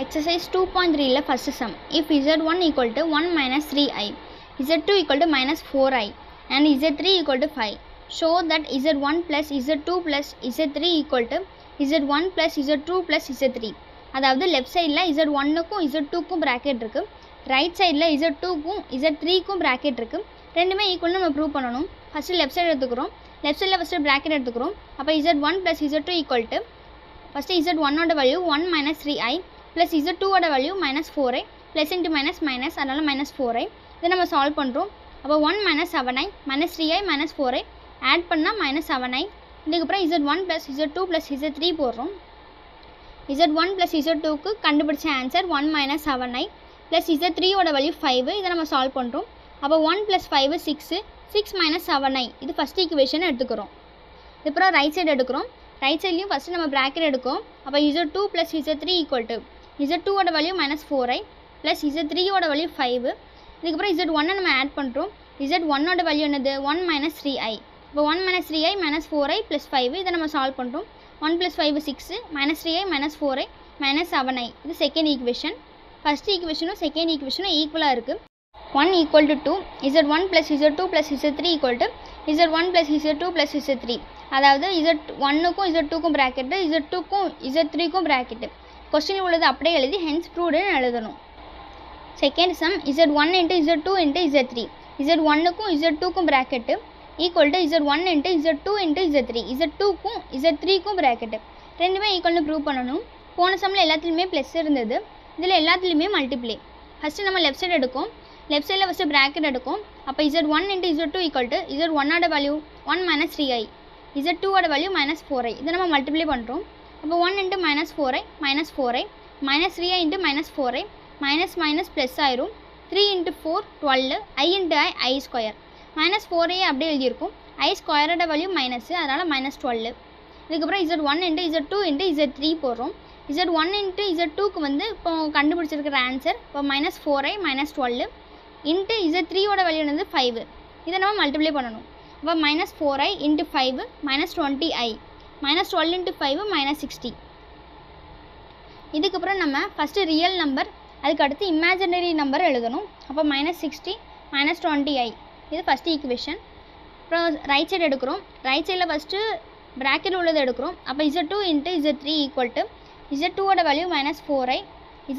Exercise 2.3 first sum. If z1 equal to 1 minus 3i, z2 equal to minus 4i and z3 equal to 5, show that z1 plus z2 plus z3 equal to z1 plus z2 plus z3. அதாவது left சைடில் z1க்கும் z2க்கும் bracket இருக்குது, right சைடில் z2க்கும் z3க்கும் bracket இருக்குது. ரெண்டுமே ஈக்குவல்னு நம்ம prove பண்ணணும். First left side எடுத்துக்கிறோம். Left சைடில் ஃபஸ்ட்டு ப்ராக்கெட் எடுத்துக்கிறோம். அப்போ z1 plus z2 equal to first z1ஓட வேல்யூ 1 minus 3i plus z2ஓட value minus 4i plus into minus minus அதனால் minus 4i. இதை நம்ம சால்வ் பண்ணுறோம். அப்போ 1 minus 7i minus 3i minus 4i add பண்ணால் minus 7i. இதுக்கப்புறம் z1 plus z2 plus z3 போடுறோம். z1 plus z2க்கு கண்டுபிடிச்ச ஆன்சர் 1 minus 7i plus z3ஓட வேல்யூ 5. இதை நம்ம சால்வ் பண்ணுறோம். அப்போ 1 plus 5 6, 6 minus 7i. இது ஃபஸ்ட் ஈக்குவேஷன் எடுத்துக்கிறோம். இதுக்கப்புறம் ரைட் சைடு எடுக்கிறோம். ரைட் சைட்லையும் ஃபஸ்ட்டு நம்ம ப்ராக்கெட் எடுக்கும். அப்போ z2 plus z3 equal to z2ஓட வேல்யூ minus 4i plus z3ஓட வேல்யூ 5. இதுக்கப்புறம் z1 நம்ம ஆட் பண்ணுறோம். z1ஓட வேல்யூ என்னது 1 minus 3i. இப்போ 1 minus 3i minus 4i plus 5. இதை நம்ம சால்வ் பண்ணுறோம். 1 plus 5 6, minus 3i minus 4i minus 7i. இது செகண்ட் ஈக்குவேஷன். ஃபஸ்ட் ஈக்குவேஷனும் செகண்ட் ஈக்குவேஷனும் ஈக்குவலாக இருக்குது. 1 equal to 2, z1 plus z2 plus z3 equal to z1 plus z2 plus z3. அதாவது z1க்கும் z2க்கும் ப்ராக்கெட்டு, z2க்கும் z3க்கும் ப்ராக்கெட்டு. கொஸ்டின் உள்ளது அப்படியே எழுதி ஹென்ஸ் ப்ரூவ்டுன்னு எழுதணும். Second sum z1 into z2 into z3. z1க்கும் z2க்கும் bracket equal to z1 into z2 into z3. z2க்கும் z3க்கும் ப்ராக்கெட்டு. ரெண்டுமே ஈக்குவல்னு ப்ரூவ் பண்ணணும். போன சம்மில் எல்லாத்துலேயுமே ப்ளஸ் இருந்தது, இதில் எல்லாத்துலேயுமே மல்டிப்ளே. ஃபஸ்ட்டு நம்ம லெஃப்ட் சைடு எடுக்கும். லெஃப்ட் சைடில் ஃபஸ்ட்டு ப்ராக்கெட் எடுக்கும். அப்போ z1 into z2 equal to z1ஓட வேல்யூ 1 minus 3i, z2ஓட வேல்யூ minus 4i. இதை நம்ம மல்டிப்ளை பண்ணுறோம். அப்போ 1 into minus 4i minus 4i minus 3i into minus 4i minus minus plus ஆயிரும். 3 into 4 12, i into i square. minus 4i அப்படியே எழுதியிருக்கும். i ஸ்கொயரோட வேல்யூ மைனஸ், அதனால் minus 12. இதுக்கப்புறம் z1 into z2 into z3 போடுறோம். z1 into z2க்கு வந்து இப்போ கண்டுபிடிச்சிருக்கிற ஆன்சர் இப்போ minus 4i minus 12 இன்ட்டு z3ஓட வேல்யூ வந்து 5. இதை நம்ம மல்டிப்ளை பண்ணணும். அப்போ minus 4i into 5 minus 20i minus 12 into 5 minus 60. இதுக்கப்புறம் நம்ம ஃபஸ்ட்டு ரியல் நம்பர், அதுக்கு அடுத்து இமேஜினரி நம்பர் எழுதணும். அப்போ minus 60 minus 20i. இது ஃபஸ்ட்டு ஈக்குவேஷன். அப்புறம் ரைட் சைடு எடுக்கிறோம். ரைட் சைடில் ஃபஸ்ட்டு ப்ராக்கெட் உள்ளது எடுக்கிறோம். அப்போ z2 into z3 equal to z2ஓட வேல்யூ minus 4i,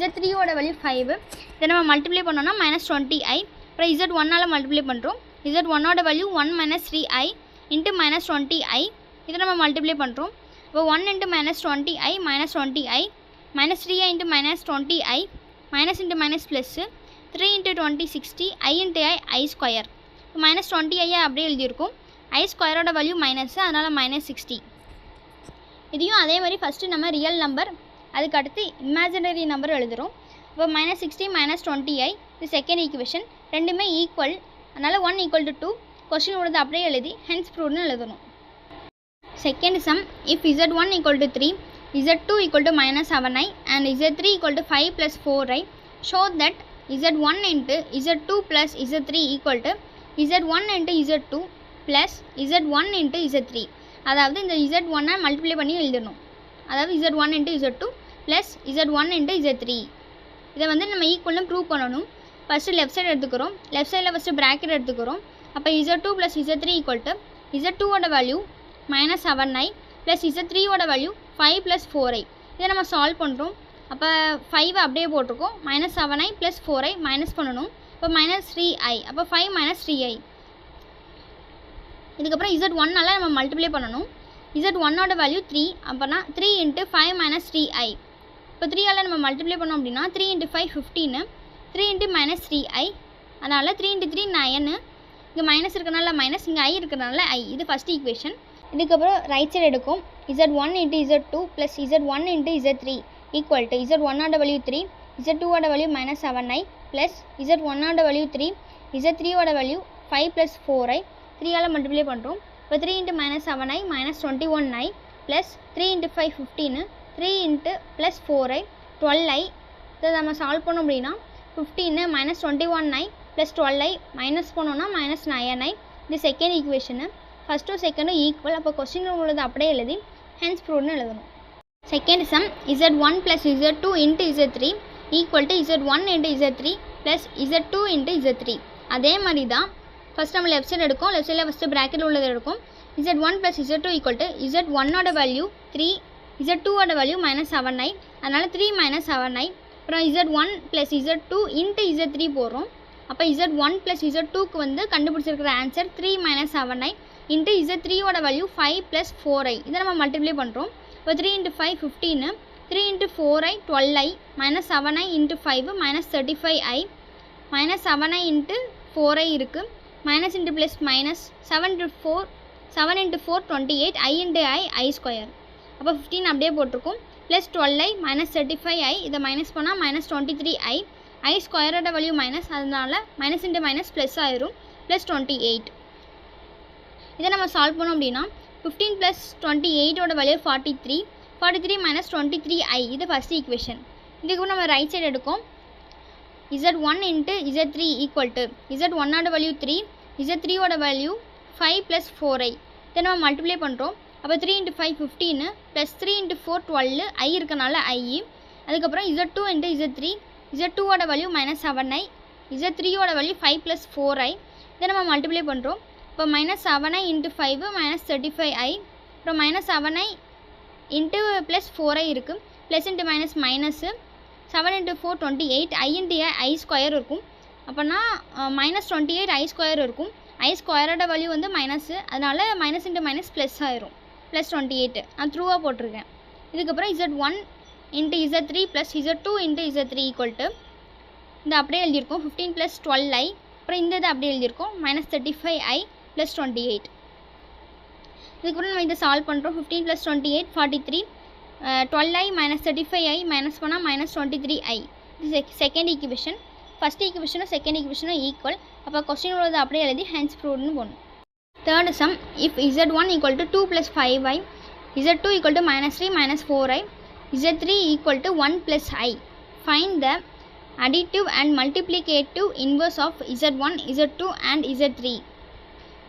z3ஓட வேல்யூ 5. இதை நம்ம மல்டிப்ளை பண்ணோன்னா minus 20i. அப்புறம் z1ஆல் மல்டிப்ளை பண்ணுறோம். z1ஓட value 1 minus 3i into minus 20i. இதை நம்ம மல்டிப்ளை பண்ணுறோம். இப்போ 1 into minus 20i minus 20i minus 3i into minus 20i minus into minus plus 3 into 20 60, i into i square. இப்போ minus 20i அப்படியே எழுதியிருக்கும். i ஸ்கொயரோட வேல்யூ மைனஸ், அதனால் minus 60. இதையும் அதே மாதிரி ஃபஸ்ட்டு நம்ம ரியல் நம்பர், அதுக்கு அடுத்து இமேஜினரி நம்பர் எழுதுகிறோம். இப்போ minus 60 minus 20i. இது செகண்ட் ஈக்குவேஷன். ரெண்டுமே ஈக்குவல், அதனால் 1 equal to 2. கொஸ்டின் உள்ளது அப்படியே எழுதி ஹென்ஸ் ப்ரூவ்டுன்னு எழுதணும். Second some if z1 equal to 3, z2 equal to minus 7i and z3 equal to 5 plus 4i, show that z1 into z2 plus z3 equal to z1 into z2 plus z1 into z3. அதாவது இந்த z1 multiply பண்ணி எழுதணும். அதாவது z1 into z2 plus z1 into z3. இதை வந்து நம்ம ஈக்குவல்னு prove பண்ணணும். ஃபஸ்ட்டு லெஃப்ட் சைடு எடுத்துக்கிறோம். லெஃப்ட் சைடில் ஃபஸ்ட்டு ப்ராக்கெட் எடுத்துக்கிறோம். அப்போ z2 plus z3 equal to z2ஓட வேல்யூ minus 7i plus z3ஓட வேல்யூ 5 plus 4i. இதை நம்ம சால்வ் பண்ணுறோம். அப்போ 5 அப்படியே போட்டிருக்கோம். minus 7i plus 4i minus பண்ணணும். இப்போ minus 3i. அப்போ 5 minus 3i. இதுக்கப்புறம் z1ஆல் நம்ம மல்டிப்ளை பண்ணணும். z1ஓட வேல்யூ 3. அப்போனா 3 into 5 minus 3i. இப்போ 3ஆல் நம்ம மல்டிப்ளை பண்ணோம் அப்படின்னா 3 into 5 15, 3 into minus 3i. அதனால் 3 into 3 9. இங்கே மைனஸ் இருக்கிறனால மைனஸ், இங்கே i இருக்கிறனால i. இது ஃபஸ்ட் ஈக்குவேஷன். இதுக்கப்புறம் ரைட் சைடு எடுக்கும். z1 into z2 plus z1 into z3 equal to z1ஓட வேல்யூ 3, z2ஓட வேல்யூ minus 7i plus z1ஓட வேல்யூ 3, z3ஓட வேல்யூ 5 plus 4i. 3ஆல் மல்டிப்ளை பண்ணுறோம். இப்போ 3 into minus 7i minus 21i plus 3 into 5 15, 3 into plus 4i 12i. இதை நம்ம சால்வ் பண்ணோம் அப்படின்னா 15 minus 21i plus 12i minus பண்ணோன்னா minus 9i. இது செகண்ட் ஈக்குவேஷனு. ஃபஸ்ட்டும் செகண்டும் ஈக்குவல். அப்போ கொஸ்டின் உள்ளது அப்படியே எழுதி ஹென்ஸ் ப்ரூவ்டுன்னு எழுதணும். Second sum z1 plus z2 into z3 equal to z1 into z3 plus z2 into z3. அதே மாதிரி தான் ஃபஸ்ட் நம்ம லெஃப்ட் சைடு எடுக்கும், லெஃப்ட் சைடில் ஃபஸ்ட்டு ப்ராக்கெட் உள்ளது எடுக்கும். z1 plus z2 equal to z1 ஓட வேல்யூ 3, z2 ஓட வேல்யூ -7i, அதனால் 3 7i. அப்புறம் z1 plus z2 into z3 போடுறோம். அப்போ z1 plus z2க்கு வந்து கண்டுபிடிச்சிருக்கிற ஆன்சர் 3 7i into z3 ஓட வேல்யூ 5 plus 4i. இதை நம்ம மல்டிப்ளை பண்ணுறோம். இப்போ 3 into 5 15, 3 into 4i 12i, -7i into 5 -35i, -7i into 4i இருக்குது, minus into plus minus 7 into 4 28, i into i square. அப்போ 15 அப்படியே போட்டிருக்கும். ப்ளஸ் 12i -35i, இதை மைனஸ் பண்ணால் -23i, i ஸ்கொயரோட வேல்யூ மைனஸ், அதனால மைனஸ் இன்ட்டு மைனஸ் ப்ளஸ் ஆயிரும், ப்ளஸ் 28. இதை நம்ம சால்வ் பண்ணோம் அப்படின்னா 15 ப்ளஸ் 28ஓட வேல்யூ 43, 43 minus 23i, இது ஃபஸ்ட் ஈக்குவேஷன். இதுக்கு நம்ம ரைட் சைடு எடுக்கும். z1 into z3 equal to z1 ஓட வேல்யூ 3, z3 ஓட வேல்யூ 5 plus 4i. இதை நம்ம மல்டிப்ளை பண்ணுறோம். அப்போ 3 into 5 15 plus 3 into 4 12, i இருக்கனால i. அதுக்கப்புறம் z2 into z3, z2 ஓட வேல்யூ -7i, z3 ஓட வேல்யூ 5 plus 4i. இதை நம்ம மல்டிப்ளை பண்ணுறோம். இப்போ -7i into 5 -35i, அப்புறம் -7i into plus 4i இருக்குது, plus into minus minus 7 into 4 28, i into i square இருக்கும். அப்போனா -28 i ஸ்கொயர் இருக்கும். i ஸ்கொயரோட வேல்யூ வந்து மைனஸு, அதனால் மைனஸ் இன்ட்டு மைனஸ் ப்ளஸ் ஆயிரும், ப்ளஸ் 28. நான் த்ரூவாக போட்டிருக்கேன். இதுக்கப்புறம் z1 into z3 plus z2 into z3 equal to இந்த அப்படியே எழுதியிருக்கோம் 15 plus 12i, அப்புறம் இந்த இதை அப்படியே எழுதியிருக்கோம் -35i plus 28. இதுக்கப்புறம் நம்ம இதை சால்வ் பண்ணுறோம். 15 plus 28 43, 12i minus 35i minus பண்ணால் -23i. இது செகண்ட் ஈக்குவேஷன். ஃபஸ்ட் ஈக்குவேஷனும் செகண்ட் ஈக்குவேஷனும் ஈக்குவல். அப்போ கொஸ்டின் உள்ளது அப்படியே எழுதி ஹென்ஸ் ப்ரூவ்ட்னு போடணும். Third sum, if z1 equal to 2 plus 5i, z2 equal to -3 minus 4i, z3 equal to 1 plus i, find the additive and multiplicative inverse of z1, z2 and z3.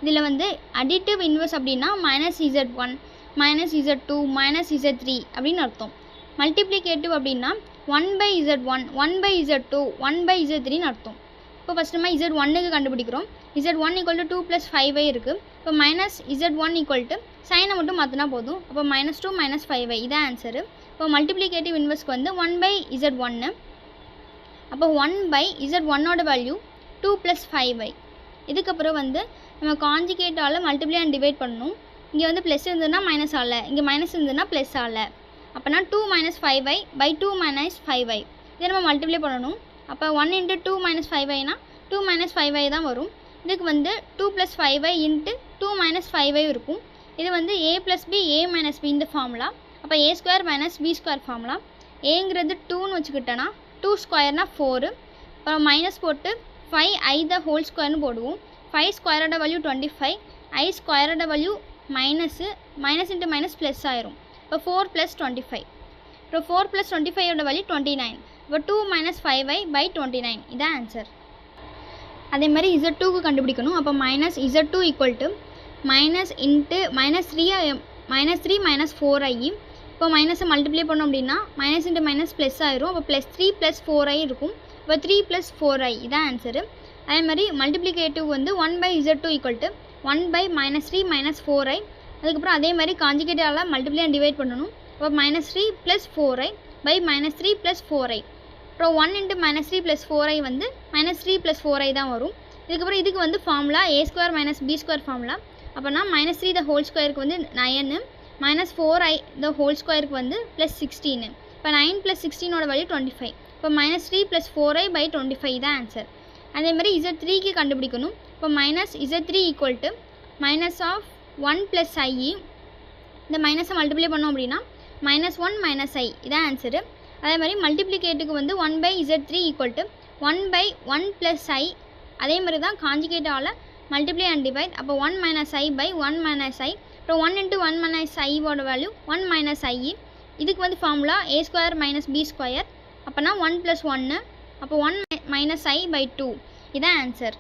இதில் வந்து additive inverse அப்படின்னா -z1 -z2 -z3 அப்படின்னு அர்த்தம். Multiplicative அப்படின்னா 1/z1 1/z2 1/z3ன்னு அர்த்தம். இப்போ first நம்ம z1க்கு கண்டுபிடிக்கிறோம். z1 equal to 2 plus 5i இருக்குது. இப்போ -z1 equal to சைனை மட்டும் மாற்றினா போதும். அப்போ -2 -5i, இதான் ஆன்சரு. இப்போ மல்டிப்ளிகேட்டிவ் இன்வர்ஸ்க்கு வந்து 1/z1. அப்போ 1/z1ஓட வேல்யூ 2 plus 5i. இதுக்கப்புறம் வந்து நம்ம காஞ்சிகேட்டால் மல்டிப்ளை அண்ட் டிவைட் பண்ணணும். இங்கே வந்து ப்ளஸ் இருந்ததுன்னா மைனஸ் ஆகல, இங்கே மைனஸ் இருந்ததுன்னா ப்ளஸ் ஆகல. அப்போனா 2 - 5i by 2 - 5i, இதை நம்ம மல்டிப்ளை பண்ணணும். அப்போ 1 into 2 - 5iனா 2 - 5i தான் வரும். இதுக்கு வந்து 2 plus 5i into 2 - 5i இருக்கும். இது வந்து a plus b a minus b இந்த ஃபார்முலா. அப்போ a square minus b square formula. ஏங்கிறது 2ன்னு வச்சுக்கிட்டேன்னா 2 ஸ்கொயர்னா 4, அப்புறம் மைனஸ் போட்டு 5i த ஹோல் ஸ்கொயர்னு போடுவோம். 5 ஸ்கொயரோட வேல்யூ 25, i ஸ்கொயரோட வேல்யூ மைனஸ் இன்ட்டு மைனஸ் ப்ளஸ் ஆயிரும். இப்போ 4 + 25, இப்போ 4 + 25ஓட வேல்யூ 29. இப்போ 2 - 5i by 29, இதான் ஆன்சர். அதே மாதிரி z2க்கு கண்டுபிடிக்கணும். அப்போ -z2 equal to -3 - 4i. இப்போ மைனஸை மல்டிப்ளை பண்ணோம் அப்படின்னா மைனஸ் இன்ட்டு மைனஸ் ப்ளஸ் ஆயிரும். அப்போ +3 + 4i இருக்கும். இப்போ 3 + 4i, இதான் ஆன்சரு. அதே மாதிரி மல்டிப்ளிகேட்டிவ் வந்து 1/z2 equal to 1/-3 - 4i. அதுக்கப்புறம் அதே மாதிரி காஞ்சிகேட்டால் மல்டிப்ளை அண்ட் டிவைட் பண்ணணும். அப்போ -3 + 4i by -3 + 4i. அப்புறம் 1 into -3 + 4i வந்து -3 + 4i தான் வரும். இதுக்கப்புறம் இதுக்கு வந்து ஃபார்முலா a² - b² ஃபார்முலா. அப்போனா -3 த ஹோல் ஸ்கொயருக்கு வந்து 9, -4i த ஹோல் ஸ்கொயருக்கு வந்து +16. இப்போ 9 + 16ஓட வேல்யூ 25. இப்போ -3 + 4i by 25 தான் ஆன்சர். அதே மாதிரி z3க்கு கண்டுபிடிக்கணும். இப்போ -z3 equal to -1 + i. இந்த மைனஸை மல்டிப்ளை பண்ணோம் அப்படின்னா -1 - i, இதான் ஆன்சரு. அதே மாதிரி மல்டிப்ளிகேட்டுக்கு வந்து 1/z3 equal to 1/1 + i. அதே மாதிரி தான் காஞ்சிகேட்டால் மல்டிப்ளை அண்ட் டிவைட். அப்போ 1 - i by 1 - i. அப்புறம் 1 into 1 - i-ஓட வேல்யூ 1 - i. இதுக்கு வந்து ஃபார்முலா a² - b². அப்போனா 1 + 1, அப்போ 1 - i by 2, இதான் ஆன்சர்.